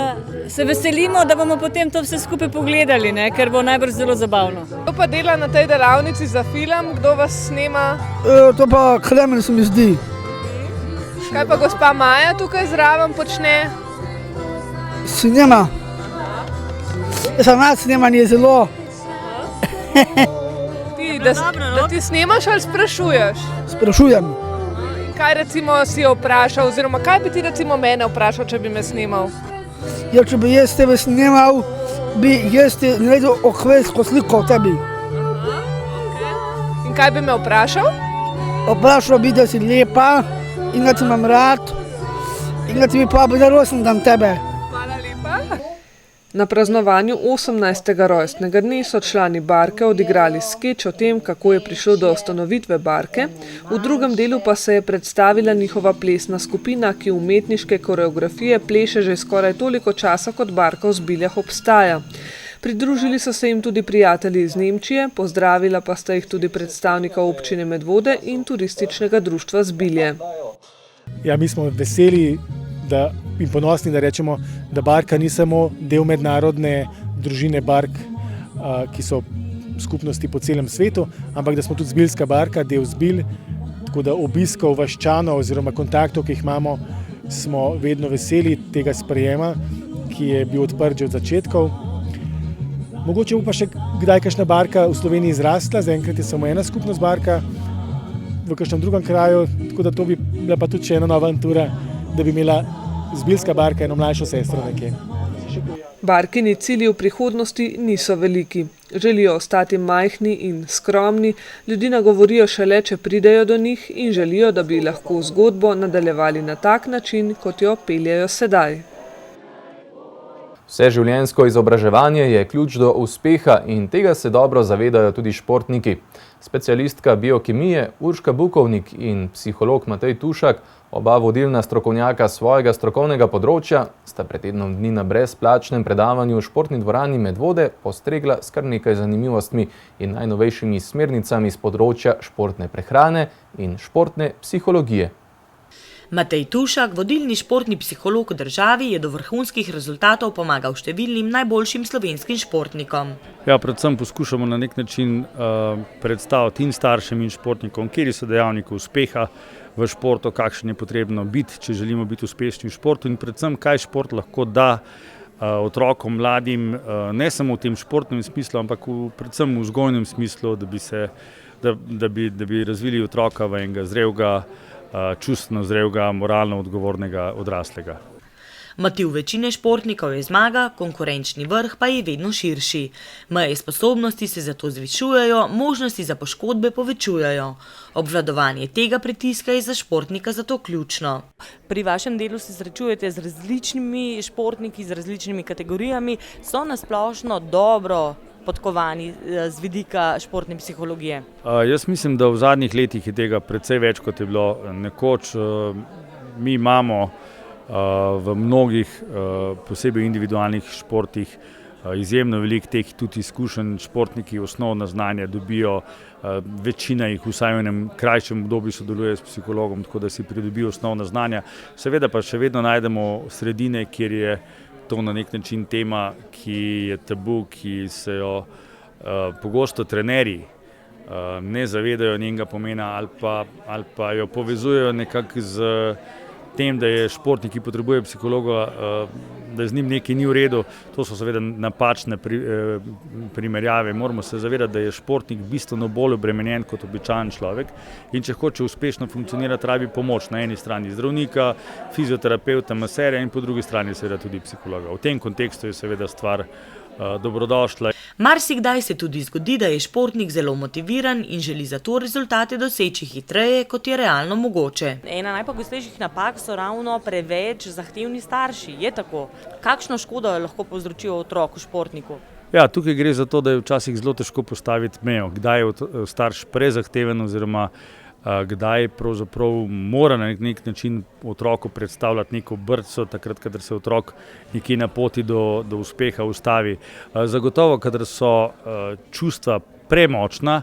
se veselimo, da bomo potem to vse skupaj pogledali, ne? Ker bo najbrž zelo zabavno. Kdo pa dela na tej delavnici za film, kdo vas snema? To pa Klemen se mi zdi. Kaj pa gospa Maja tukaj zraven počne? Snema. Za nas snemanje je zelo. Da ti snemaš ali sprašuješ? Sprašujem. In kaj recimo si jo vprašal, oziroma kaj bi ti recimo mene vprašal, če bi me snemal? Ja, če bi jaz tebe snemal, bi jaz ti naredil okvirsko sliko o tebi. In kaj bi me vprašal? Vprašal bi, da si lepa in da ti imam rad in da ti bi povabil za rojstni dan tebe. Na praznovanju 18. rojstnega dne so člani Barke odigrali skeč o tem, kako je prišlo do ustanovitve Barke, v drugem delu pa se je predstavila njihova plesna skupina, ki umetniške koreografije pleše že skoraj toliko časa, kot Barka v Zbiljah obstaja. Pridružili so se jim tudi prijatelji iz Nemčije, pozdravila pa sta jih tudi predstavnika občine Medvode in turističnega društva Zbilje. Ja, mi smo veseli in ponosni, da rečemo, da Barka ni samo del mednarodne družine Bark, ki so skupnosti po celem svetu, ampak da smo tudi zbiljska Barka, del Zbilj, tako da obiskov vaščanov oziroma kontaktov, ki jih imamo, smo vedno veseli tega sprejema, ki je bil odprt že od začetkov. Mogoče bo pa še kdaj kakšna Barka v Sloveniji izrastla, zaenkrat je samo ena skupnost Barka v kakšnem drugem kraju, tako da to bi bila pa tudi še ena nova avantura, da bi imela Zbiljska Barka eno mlajšo sestro nekje. Barkini cilji v prihodnosti niso veliki. Želijo ostati majhni in skromni, ljudi nagovorijo šele, če pridejo do njih in želijo, da bi lahko zgodbo nadaljevali na tak način, kot jo peljejo sedaj. Vseživljenjsko izobraževanje je ključ do uspeha in tega se dobro zavedajo tudi športniki. Specialistka biokemije Urška Bukovnik in psiholog Matej Tušak, oba vodilna strokovnjaka svojega strokovnega področja, sta pred tednom dni na brezplačnem predavanju v športni dvorani Medvode postregla s kar nekaj zanimivostmi in najnovejšimi smernicami z področja športne prehrane in športne psihologije. Matej Tušak, vodilni športni psiholog v državi, je do vrhunskih rezultatov pomagal številnim najboljšim slovenskim športnikom. Ja, predvsem poskušamo na nek način predstaviti in staršem in športnikom, kateri so dejavniki uspeha v športu, kakšen je potrebno biti, če želimo biti uspešni v športu in predvsem, kaj šport lahko da otrokom, mladim, ne samo v tem športnem smislu, ampak predvsem v vzgojnem smislu, da bi razvili otroka v enega zdravega, čustveno zdravega, moralno odgovornega odraslega. Motiv večine športnikov je zmaga, konkurenčni vrh pa je vedno širši. Meje sposobnosti se zato zvišujejo, možnosti za poškodbe povečujejo. Obvladovanje tega pritiska je za športnika zato ključno. Pri vašem delu se srečujete z različnimi športniki, z različnimi kategorijami, so nasplošno dobro podkovani z vidika športne psihologije? Jaz mislim, da v zadnjih letih je tega precej več, kot je bilo nekoč. Mi imamo v mnogih, posebej individualnih športih, izjemno veliko teh tudi izkušenj. Športniki osnovna znanja dobijo, večina jih vsaj v enem krajšem obdobju sodeluje s psihologom, tako da si pridobijo osnovna znanja. Seveda pa še vedno najdemo sredine, kjer je to na nek način tema, ki je tabu, ki se jo pogosto trenerji ne zavedajo njenega pomena ali pa jo povezujejo nekako z tem, da je športnik, ki potrebuje psihologa, da z njim nekaj ni v redu. To so seveda napačne primerjave. Moramo se zavedati, da je športnik bistveno bolj obremenjen kot običajen človek in če hoče uspešno funkcionirati, rabi pomoč na eni strani zdravnika, fizioterapeuta, maserja in po drugi strani seveda tudi psihologa. V tem kontekstu je seveda stvar dobrodošla. Marsikdaj se tudi zgodi, da je športnik zelo motiviran in želi zato rezultate doseči hitreje, kot je realno mogoče. Ena najpogostejših napak so ravno preveč zahtevni starši. Je tako? Kakšno škodo lahko povzročijo otroku športniku? Ja, tukaj gre za to, da je včasih zelo težko postaviti mejo, kdaj je starš prezahteven oziroma kdaj pravzaprav mora na nek način otroku predstavljati neko brco, takrat, kadar se otrok nekje na poti do uspeha ustavi. Zagotovo, kadar so čustva premočna,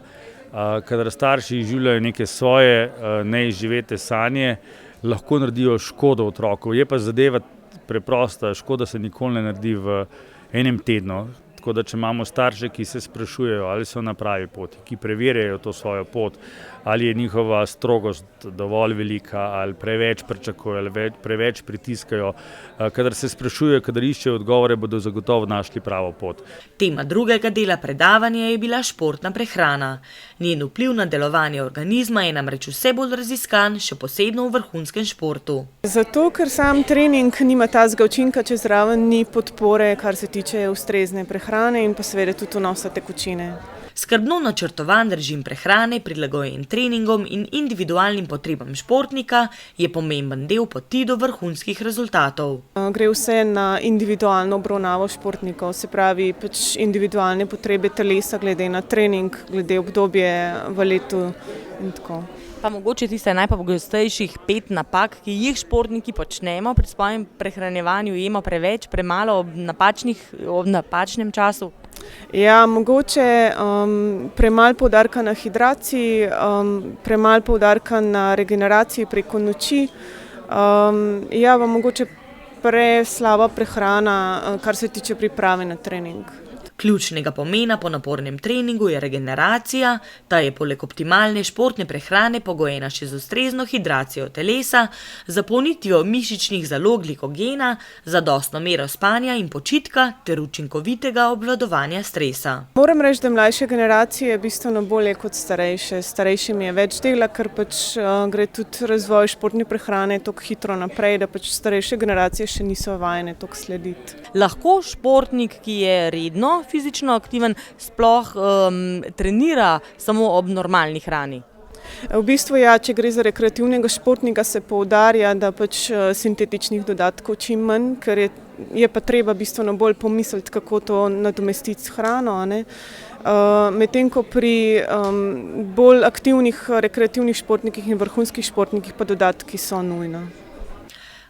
kadar starši življajo neke svoje neizživete sanje, lahko naredijo škodo otroku. Je pa zadeva preprosta, škoda se nikoli ne naredi v enem tednu. Tako da, če imamo starše, ki se sprašujejo, ali so na pravi poti, ki preverjajo to svojo pot, ali je njihova strogost dovolj velika, ali preveč pričakujejo, ali preveč pritiskajo, kadar se sprašujejo, kadar iščejo odgovore, bodo zagotovo našli pravo pot. Tema drugega dela predavanja je bila športna prehrana. Njen vpliv na delovanje organizma je namreč vse bolj raziskan, še posebno v vrhunskem športu. Zato, ker sam trening nima tazga učinka, če zraven ni podpore, kar se tiče ustrezne prehrane in pa seveda tudi vnosa tekočine. Skrbno načrtovan režim prehrane, prilagojen treningom in individualnim potrebam športnika, je pomemben del poti do vrhunskih rezultatov. Gre vse na individualno obravnavo športnikov, se pravi individualne potrebe telesa glede na trening, glede obdobje v letu in tako. Pa mogoče tiste najpogostejših 5 napak, ki jih športniki počnemo pri svojem prehranjevanju, jemo preveč, premalo ob napačnem času? Ja, mogoče premalo poudarka na hidraciji, premalo poudarka na regeneraciji preko noči, mogoče preslaba prehrana, kar se tiče priprave na trening. Ključnega pomena po napornem treningu je regeneracija, ta je poleg optimalne športne prehrane pogojena še z ustrezno hidracijo telesa, zapolnitvijo mišičnih zalog glikogena, zadostno mero spanja in počitka ter učinkovitega obvladovanja stresa. Moram reči, da mlajše generacije bistveno bolje kot starejše. Starejšim je več dela, ker gre tudi razvoj športne prehrane toliko hitro naprej, da starejše generacije še niso vajene toliko slediti. Lahko športnik, ki je redno fizično aktiven, sploh trenira samo ob normalni hrani? V bistvu ja, če gre za rekreativnega športnika, se poudarja, da sintetičnih dodatkov čim manj, ker je pa treba bistveno bolj pomisliti, kako to nadomestiti s hrano, medtem ko pri bolj aktivnih rekreativnih športnikih in vrhunskih športnikih pa dodatki so nujno.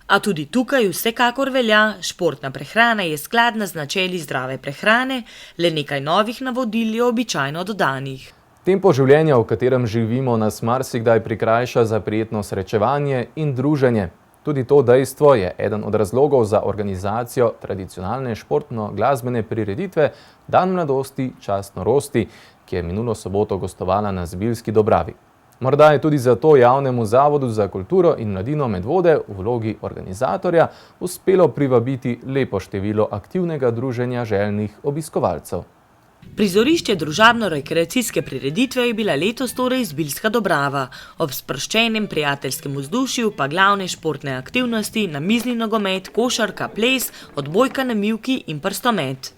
A tudi tukaj vsekakor velja, športna prehrana je skladna z načeli zdrave prehrane, le nekaj novih navodil je običajno dodanih. Tempo življenja, v katerem živimo, nas marsikdaj prikrajša za prijetno srečevanje in druženje. Tudi to dejstvo je eden od razlogov za organizacijo tradicionalne športno-glasbene prireditve Dan mladosti, čast norosti, ki je minulo soboto gostovala na Zbiljski Dobravi. Morda je tudi zato Javnemu zavodu za kulturo in mladino Medvode v vlogi organizatorja uspelo privabiti lepo število aktivnega druženja željnih obiskovalcev. Prizorišče družabno-rekreacijske prireditve je bila letos torej Zbiljska Dobrava, ob sproščenem prijateljskem vzdušju pa glavne športne aktivnosti, namizni nogomet, košarka, ples, odbojka na mivki in prstomet.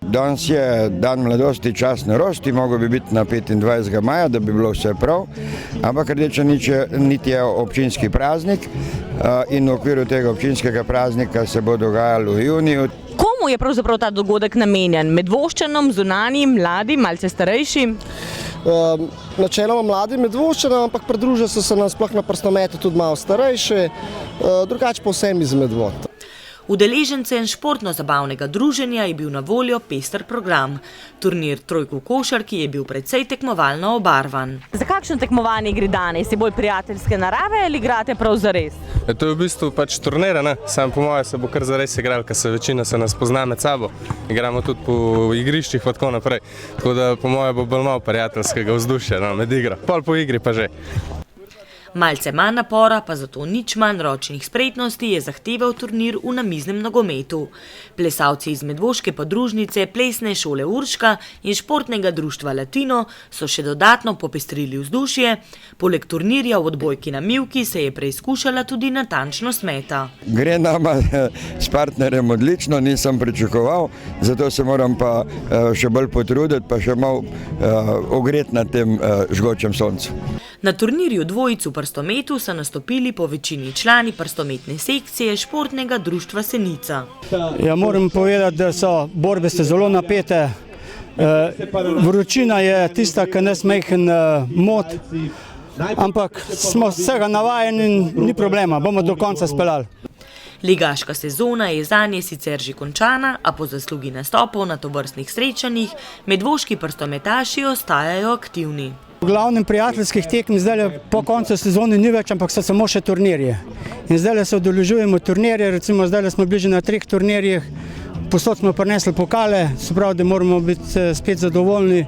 Danes je Dan mladosti, čast norosti, mogel bi biti na 25. maja, da bi bilo vse prav, ampak rdeča nit je občinski praznik in v okviru tega občinskega praznika se bo dogajalo v juniju. Komu je pravzaprav ta dogodek namenjen? Medvoščanom, zunanjim, mladim, malce starejšim? Načeloma mladim Medvoščanom, ampak pridružijo se nam sploh na prstometu tudi malo starejši, drugače pa vsem iz Medvod. Udeležencem športno-zabavnega druženja je bil na voljo pester program. Turnir trojk v košarki je bil precej tekmovalno obarvan. Za kakšno tekmovanje gre danes? Je bolj prijateljske narave ali igrate prav zares? To je v bistvu turnir, sam po moje se bo kar zares igral, ker se večina se nas pozna med sabo. Igramo tudi po igriščih pa tako naprej. Tako da po moje bo bolj malo prijateljskega vzdušja med igro. Pol po igri pa že. Malce manj napora, pa zato nič manj ročnih spretnosti je zahteval turnir v namiznem nogometu. Plesalci iz medvoške podružnice, plesne šole Urška in športnega društva Latino so še dodatno popestrili vzdušje. Poleg turnirja v odbojki na mivki se je preizkušala tudi natančnost meta. Gre nama s partnerjem odlično, nisem pričakoval, zato se moram pa še bolj potruditi, pa še malo ogreti na tem žgočem soncu. Na turnirju dvojic v prstometu so nastopili po večini člani prstometne sekcije športnega društva Senica. Ja, moram povedati, da so borbe zelo napete. Vročina je tista, ki nas majhen mot, ampak smo vsega navajeni in ni problema, bomo do konca speljali. Ligaška sezona je zanje sicer že končana, a po zaslugi nastopov na tovrstnih srečanjih medvoški prstometaši ostajajo aktivni. V glavnem prijateljskih tekem zdaj po koncu sezone ni več, ampak so samo še turnirje. In zdaj se udeležujemo turnirje, recimo zdaj smo bliže na 3 turnirjih, posod smo prinesli pokale, se pravi, da moramo biti spet zadovoljni.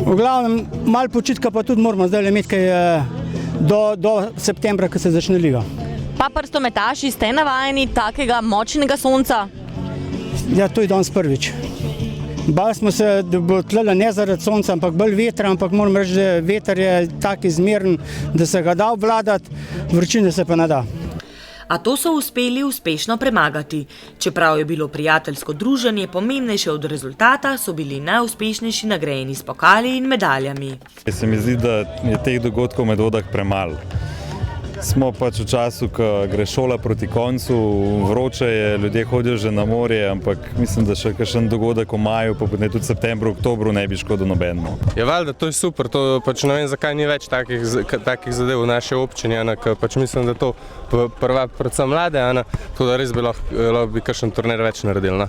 V glavnem malo počitka pa tudi moramo zdaj imeti kaj do septembra, ko se začne liga. Pa prstometaši, ste navajeni takega močnega sonca? Ja, to je danes prvič. Bali smo se, da bo tlele ne zaradi sonca, ampak bolj vetra, ampak moram reči, da veter je tak izmeren, da se ga da obvladati, vročine se pa ne da. A to so uspeli uspešno premagati. Čeprav je bilo prijateljsko druženje pomembnejše od rezultata, so bili najuspešnejši nagrajeni s pokali in medaljami. Se mi zdi, da je teh dogodkov v Medvodah premalo. Smo pač v času, ko gre šola proti koncu, vroče je, ljudje hodijo že na morje, ampak mislim, da še kakšen dogodek v maju, pa tudi v septembru, oktobru ne bi škodil nobenemu. Ja, valjda, to je super, to pač ne vem, zakaj ni več takih zadev v naši občini, ker pač mislim, da to prva predvsem mlade, tako da res bi lahko kakšen turnir več naredili.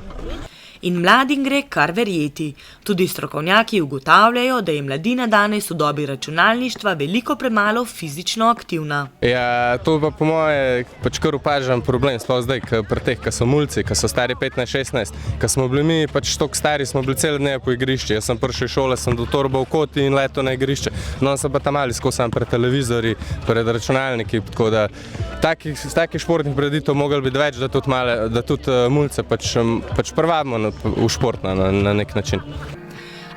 In mladim gre kar verjeti. Tudi strokovnjaki ugotavljajo, da je mladina danes v dobi računalništva veliko premalo fizično aktivna. Ja, to pa po moje pač kar opažam problem, sploh zdaj, pri teh, ki so mulci, ki so stari 15-16, ki smo bili mi pač toliko stari, smo bili cele dneve po igrišči. Jaz sem prišel iz šole, sem do torba v koti in leto na igrišče. No, sem pa tam mali skozi pred televizorji, pred računalniki, tako da takih športnih prireditev mogli biti več, da tudi mulce pač privabimo v šport na nek način.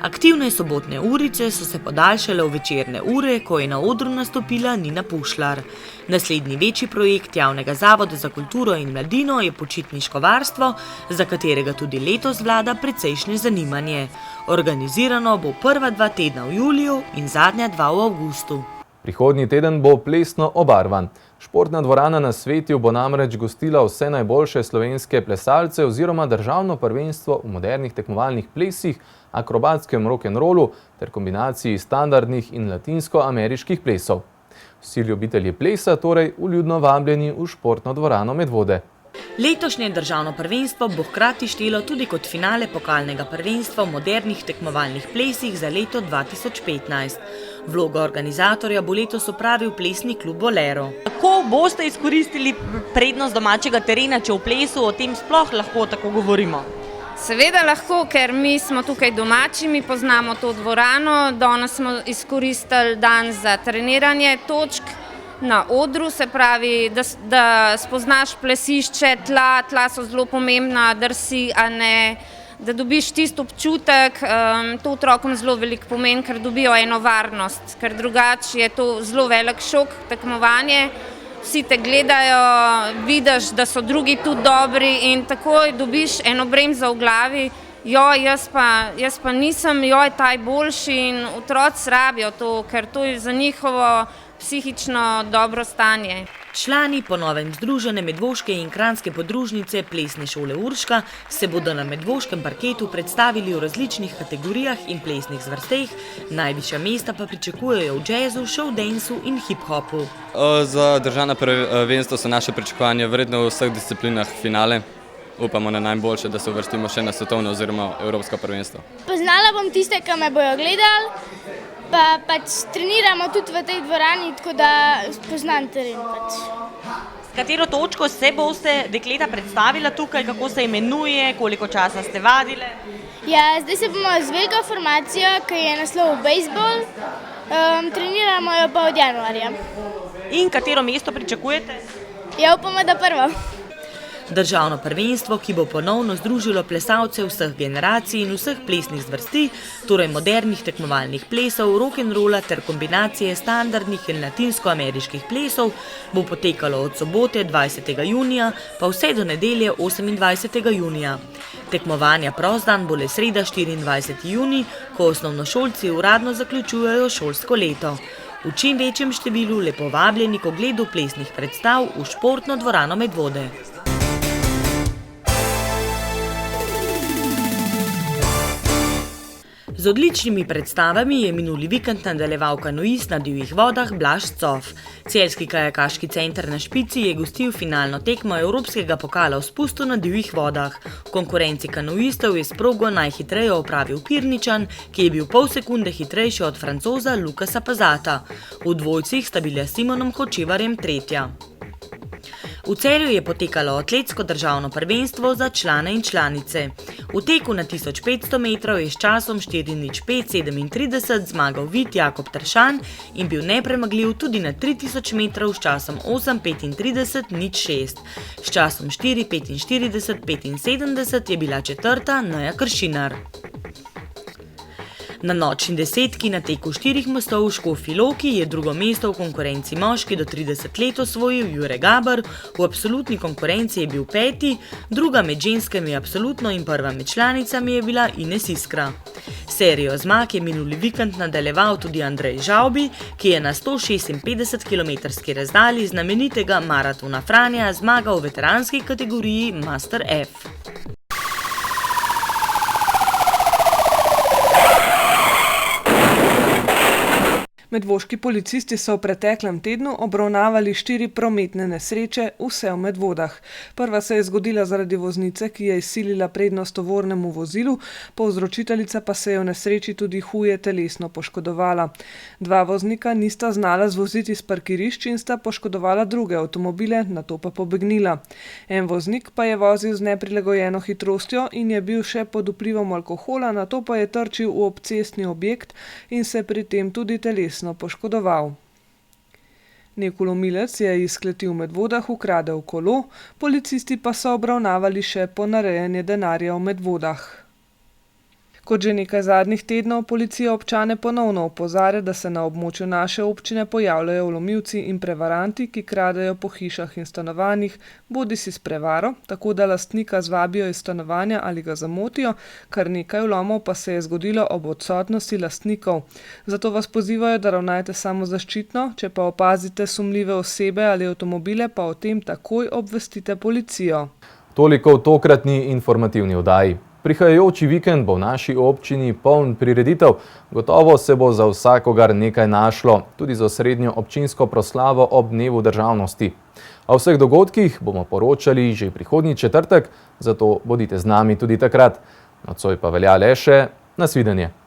Aktivne sobotne urice so se podaljšale v večerne ure, ko je na odru nastopila Nina Pušlar. Naslednji večji projekt Javnega zavoda za kulturo in mladino je počitniško varstvo, za katerega tudi letos vlada precejšnje zanimanje. Organizirano bo prva 2 tedna v juliju in zadnja 2 v avgustu. Prihodnji teden bo plesno obarvan. Športna dvorana na Svetju bo namreč gostila vse najboljše slovenske plesalce oziroma državno prvenstvo v modernih tekmovalnih plesih, akrobatskem rock'n'rollu ter kombinaciji standardnih in latinsko-ameriških plesov. Vsi ljubitelji plesa torej vljudno vabljeni v športno dvorano Medvode. Letošnje državno prvenstvo bo hkrati štelo tudi kot finale pokalnega prvenstva v modernih tekmovalnih plesih za leto 2015. Vlogo organizatorja bo letos opravil plesni klub Bolero. Kako boste izkoristili prednost domačega terena, če v plesu o tem sploh lahko tako govorimo? Seveda lahko, ker mi smo tukaj domači, mi poznamo to dvorano, danes smo izkoristili dan za treniranje točk na odru, se pravi, da spoznaš plesišče, tla so zelo pomembna, drsi, a ne, da dobiš tisti občutek, to otrokom zelo veliko pomeni, ker dobijo eno varnost, ker drugače je to zelo velik šok, tekmovanje, vsi te gledajo, vidiš, da so drugi tudi dobri in takoj dobiš eno bremzo v glavi, jaz pa nisem, ta je boljši in otroci rabijo to, ker to je za njihovo psihično dobro stanje. Člani po novem združene medvoške in kranjske podružnice Plesne šole Urška se bodo na medvoškem parketu predstavili v različnih kategorijah in plesnih zvrsteh, najvišja mesta pa pričakujejo v džezu, showdancu in hip-hopu. Za državno prvenstvo so naše pričakovanja verjetno v vseh disciplinah finale. Upamo na najboljše, da se uvrstimo še na svetovno oziroma evropsko prvenstvo. Poznala bom tiste, ki me bojo gledali, pa pač treniramo tudi v tej dvorani, tako da poznam teren pač. S katero točko se boste dekleta predstavila tukaj, kako se imenuje, koliko časa ste vadile? Ja, zdaj se bomo z veliko formacijo, ki je naslov bejzbol, treniramo jo pa od januarja. In katero mesto pričakujete? Ja, upamo, da prvo. Državno prvenstvo, ki bo ponovno združilo plesalce vseh generacij in vseh plesnih zvrsti, torej modernih tekmovalnih plesov, rock'n'rolla ter kombinacije standardnih in latinsko-ameriških plesov, bo potekalo od sobote 20. junija pa vse do nedelje 28. junija. Tekmovanja prost dan bo le sreda 24. junij, ko osnovnošolci uradno zaključujejo šolsko leto. V čim večjem številu lepo vabljeni k ogledu plesnih predstav v športno dvorano Medvode. Z odličnimi predstavami je minuli vikend nadaljeval kanuist na divjih vodah Blaž Cof. Celjski kajakaški center na Špici je gostil finalno tekmo Evropskega pokala v spustu na divjih vodah. V konkurenci kanuistov je s progo najhitreje opravil Pirničan, ki je bil pol sekunde hitrejši od Francoza Lukasa Pazata. V dvojcih sta bila Simonom Hočevarjem tretja. V Celju je potekalo atletsko državno prvenstvo za člane in članice. V teku na 1500 metrov je s časom 4:05:37 zmagal Vid Jakob Tršan in bil nepremagljiv tudi na 3000 metrov s časom 8:35:06. S časom 4:45:75 je bila četrta Neja Kršinar. Na nočni desetki na teku 4 mostov v Škofji Loki je drugo mesto v konkurenci moški do 30 let osvojil Jure Gaber, v absolutni konkurenci je bil 5., druga med ženskami absolutno in prva med članicami je bila Ines Iskra. Serijo zmag je minuli vikend nadaljeval tudi Andrej Žavbi, ki je na 156-kilometrski razdalji znamenitega maratona Franja zmagal v veteranski kategoriji Master F. Medvoški policisti so v preteklem tednu obravnavali 4 prometne nesreče, vse v Medvodah. Prva se je zgodila zaradi voznice, ki je izsilila prednost tovornemu vozilu, povzročiteljica pa se je v nesreči tudi huje telesno poškodovala. 2 voznika nista znala zvoziti s parkirišč in sta poškodovala druge avtomobile, nato pa pobegnila. En voznik pa je vozil z neprilagojeno hitrostjo in je bil še pod vplivom alkohola, nato pa je trčil v obcestni objekt in se pri tem tudi telesno poškodoval. Nek vlomilec je iz kleti v Medvodah ukradel kolo, policisti pa so obravnavali še ponarejanje denarja v Medvodah. Kot že nekaj zadnjih tednov, policija občane ponovno opozarja, da se na območju naše občine pojavljajo vlomilci in prevaranti, ki kradejo po hišah in stanovanjih, bodisi s prevaro, tako da lastnika zvabijo iz stanovanja ali ga zamotijo, kar nekaj vlomov pa se je zgodilo ob odsotnosti lastnikov. Zato vas pozivajo, da ravnajte samozaščitno, če pa opazite sumljive osebe ali avtomobile, pa o tem takoj obvestite policijo. Toliko v tokratni informativni oddaji. Prihajajoči vikend bo v naši občini poln prireditev, gotovo se bo za vsakogar nekaj našlo, tudi za osrednjo občinsko proslavo ob dnevu državnosti. O vseh dogodkih bomo poročali že prihodnji četrtek, zato bodite z nami tudi takrat. Nocoj pa velja le še nasvidenje.